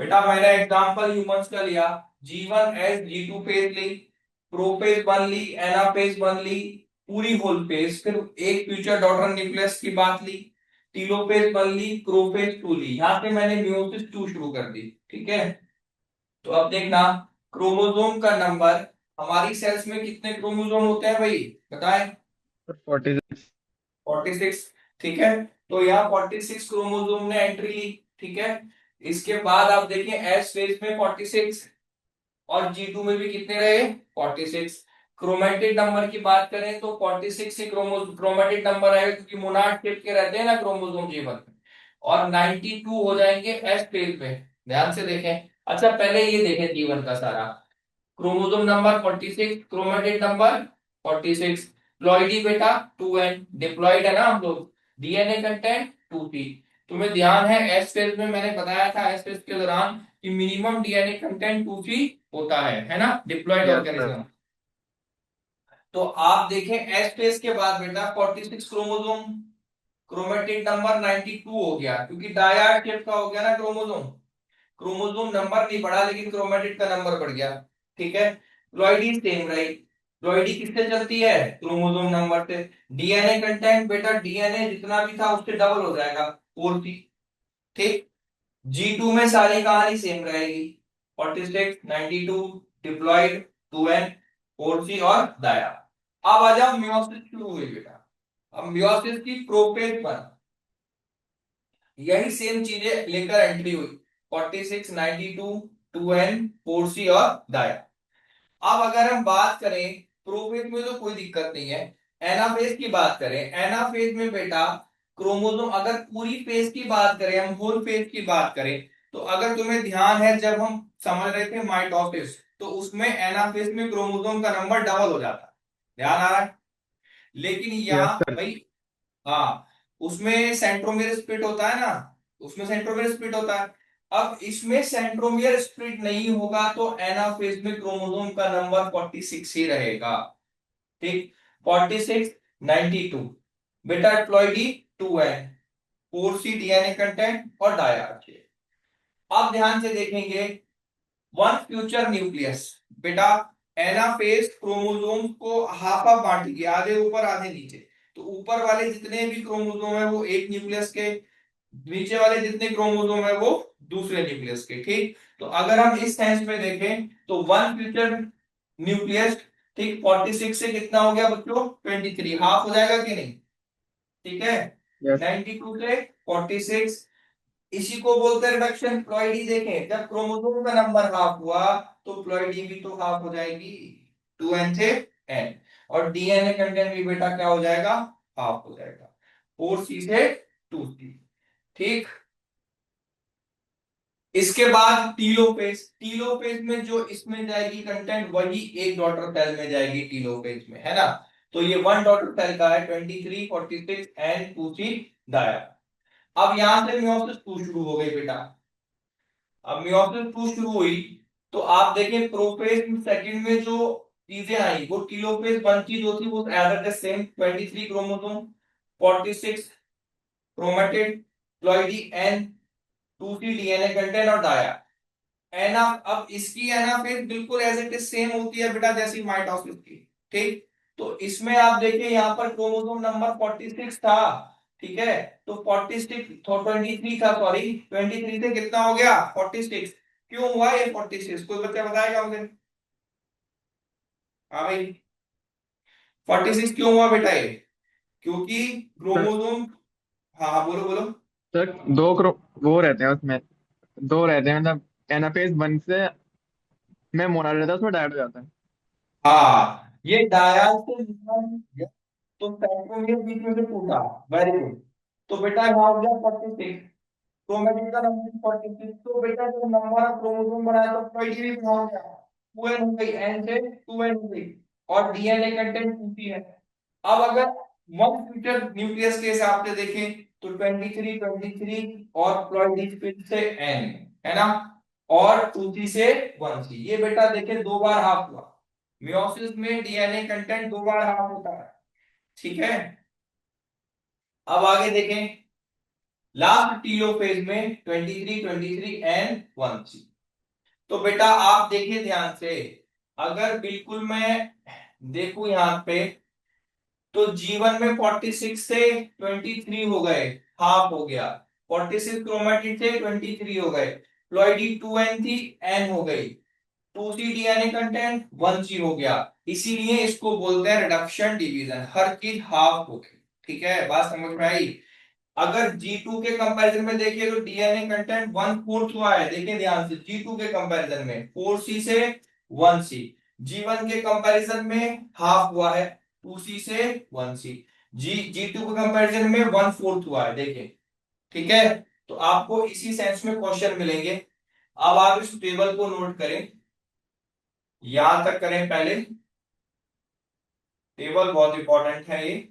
बेटा मैंने example humans का लिया, G1S G2 फेज ली, प्रोफेज बन ली, एनाफेज बन ली, पूरी होल फेज, फिर एक फ्यूचर डॉटर न्यूक्लियस की बात ली, टीलोफेज बन ली, क्रोफेज टू ली, यहां पे मैंने मियोसिस टू शुरू कर दी। ठीक है, तो अब देखना, क्रोमोसोम का नंबर, हमारी सेल्स में कितने क्रोमोसोम होते हैं भाई, बताएं। 46। 46। ठीक है, तो यहाँ 46 क्रोमोसोम ने एंट्री ली। ठीक है, इसके बाद आप देखिए एस फेज में 46, और G2 में भी कितने रहे, 46। क्रोमेटिड नंबर की बात करें तो 46 ही क्रोमेटिड नंबर आएगा, क्योंकि मोनाड शेप के रहते हैं ना क्रोमोसोम G1 में। और 92 हो जाएंगे एस फेज में, ध्यान से देखें। अच्छा पहले ये देखें जीवन का सारा, chromosome number 46, chromatid number 46, ploidy बेटा 2n, डिप्लॉइड है ना हम लोग, डीएनए कंटेंट 2p। तुम्हें ध्यान है एस फेज में मैंने बताया था एस फेज के दौरान कि मिनिमम डीएनए कंटेंट 2p होता है ना, डिप्लॉइड यस सर। ऑर्गेनिज्म। तो आप देखें एस फेज के बाद बेटा 46 क्रोमोसोम, क्रोमेटिड नंबर 92 हो गया, क्योंकि डायड शेप का हो गया ना क्रोमोसोम। क्रोमोसोम नंबर नहीं बढ़ा लेकिन क्रोमेटिड का नंबर बढ़ गया। ठीक है, प्लॉइडी सेम रही। प्लॉइडी किससे चलती है, क्रोमोसोम नंबर से। डीएनए कंटेंट बेटा डीएनए जितना भी था उससे डबल हो जाएगा, 4p। ठीक, G2 में सारी कहानी सेम रहेगी, 46, 92, डिप्लॉइड, 2n, 4c और दाया। अब आ जाओ मियोसिस शुरू हुई बेटा। अब मियोसिस की प्रोपेज पर यही सेम चीजें लेकर एंट्री हुई, 46, 92, 2n, 4c और दाया। अब अगर हम बात करें प्रोफेज में तो कोई दिक्कत नहीं है, एनाफेज की बात करें, एनाफेज में बेटा क्रोमोसोम, अगर पूरी फेज की बात करें, हम होल फेज की बात करें, तो अगर तुम्हें ध्यान है जब हम समझ रहे थे माइटोसिस, तो उसमें एनाफेज में क्रोमोसोम का नंबर डबल हो जाता है, ध्यान आ रहा है। लेकिन यस यहाँ सर। भाई, हाँ, उसमें सेंट्रोमियर स्प्लिट होता है ना, उसमें सेंट्रोमियर स्प्लिट होता है। अब इसमें सेंट्रोमियर स्प्लिट नहीं होगा तो एनाफेज में क्रोमोसोम का नंबर 46 ही रहेगा। ठीक, 46, 92, बेटा ploidy 2n, 4c DNA content और डायआरजे। अब ध्यान से देखेंगे, वन फ्यूचर न्यूक्लियस, बेटा एनाफेज क्रोमोसोम को हाफ हाफ बांटेगी, आधे ऊपर आधे नीचे। तो ऊपर वाले जितने भी क्रोमोसोम है वो एक न्यूक्लियस के, नीचे वाले जितने क्रोमोसोम है वो दूसरे न्यूक्लियस के। ठीक, तो अगर हम इस सेंस में देखें तो वन फ्यूचर न्यूक्लियस, ठीक, 46 से कितना हो गया बच्चों, 23, हाफ हो जाएगा कि नहीं। ठीक है, यस। 92 से 46, इसी को बोलते हैं रिडक्शन। प्लॉइडी देखें, जब क्रोमोसोम का नंबर हाफ हुआ तो प्लॉइडी भी तो हाफ हो जाएगी, 2n से n, और डीएनए कंटेंट भी बेटा क्या हो जाएगा, हाफ हो जाएगा, 4c से 2c। ठीक, इसके बाद टीलोफेज, टीलोफेज में जो इसमें जाएगी कंटेंट वही एक डॉटर सेल में जाएगी टीलोफेज में, है ना। तो ये वन डॉटर सेल का है, 23, 46 एंड 2c दाया। अब यहां से मियोसिस टू शुरू हो गई बेटा। अब मियोसिस टू शुरू हुई तो आप देखें प्रोफेज सेकंड में जो चीजें आई वो टीलोफेज वन की जो थी वो as the same, 23 chromosome, 46 chromatid, ploidy n, 2c DNA content और डाया। एना, अब इसकी एनाफेज बिल्कुल एज इट इज सेम होती है बेटा जैसी माइटोसिस की। ठीक, तो इसमें आप देखिए यहाँ पर क्रोमोसोम नंबर 46 था। ठीक है, तो 46 तो 23 था, सॉरी 23 से कितना हो गया, 46। क्यों हुआ ये 46, कोई बच्चा बताएगा मुझे। हाँ भाई, 46 क्यों हुआ बेटा ये, क्योंकि सर क्रोमोसोम, हाँ हाँ बोलो बोलो। सर दो क्रो वो रहते हैं उसमें, दो रहते हैं मतलब एनाफेज 1 से में मोनाड रहता है, उसमें डायरेक्ट हो जाता है। हाँ, ये डायाल से तो सेंट्रोमियर बीच में से टूटा, वेरी गुड। तो बेटा यहाँ हो गया 46, क्रोमेटिन का नंबर 46, तो बेटा जब नंबर ऑफ क्रोमोसोम बढ़ाया तो पॉइंट भी बढ़ा हो गया, 2n हो गई, n से 2n हो गई, और डीएनए कंटेंट 2p है। अब अगर वन फ्यूचर न्यूक्लियस के हिसाब से देखें तो 23, 23 और प्लॉइडी फिर से n, है ना, और 2p से 1c, ये बेटा देखें दो बार हाफ हुआ। मियोसिस में डीएनए कंटेंट दो बार हाफ होता है। ठीक है, अब आगे देखें, लास्ट टीलोफेज में 23 23 एंड 1C। तो बेटा आप देखिए ध्यान से, अगर बिल्कुल मैं देखूं यहां पे, तो जीवन में 46 से 23 हो गए, हाफ हो गया। 46 क्रोमेटिड से 23 हो गए, प्लॉइडी 2n थी, n हो गई। 2C डीएनए कंटेंट 1C हो गया। इसीलिए इसको बोलते हैं रिडक्शन डिवीजन, हर चीज हाफ हो गई। ठीक है, बात समझ में आई। अगर G2 के कंपैरिजन में देखिए तो डीएनए कंटेंट 1/4 हुआ है, देखिए ध्यान से, G2 के कंपैरिजन में 4C से 1C। G1 के कंपैरिजन में हाफ हुआ है, 2C से 1C। G2 के कंपैरिजन में 1/4 हुआ है, देखिए। ठीक है, तो आपको इसी सेंस में क्वेश्चन मिलेंगे। अब आप इस टेबल को नोट करें, यहां तक करें पहले। टेबल बहुत इंपॉर्टेंट है ये।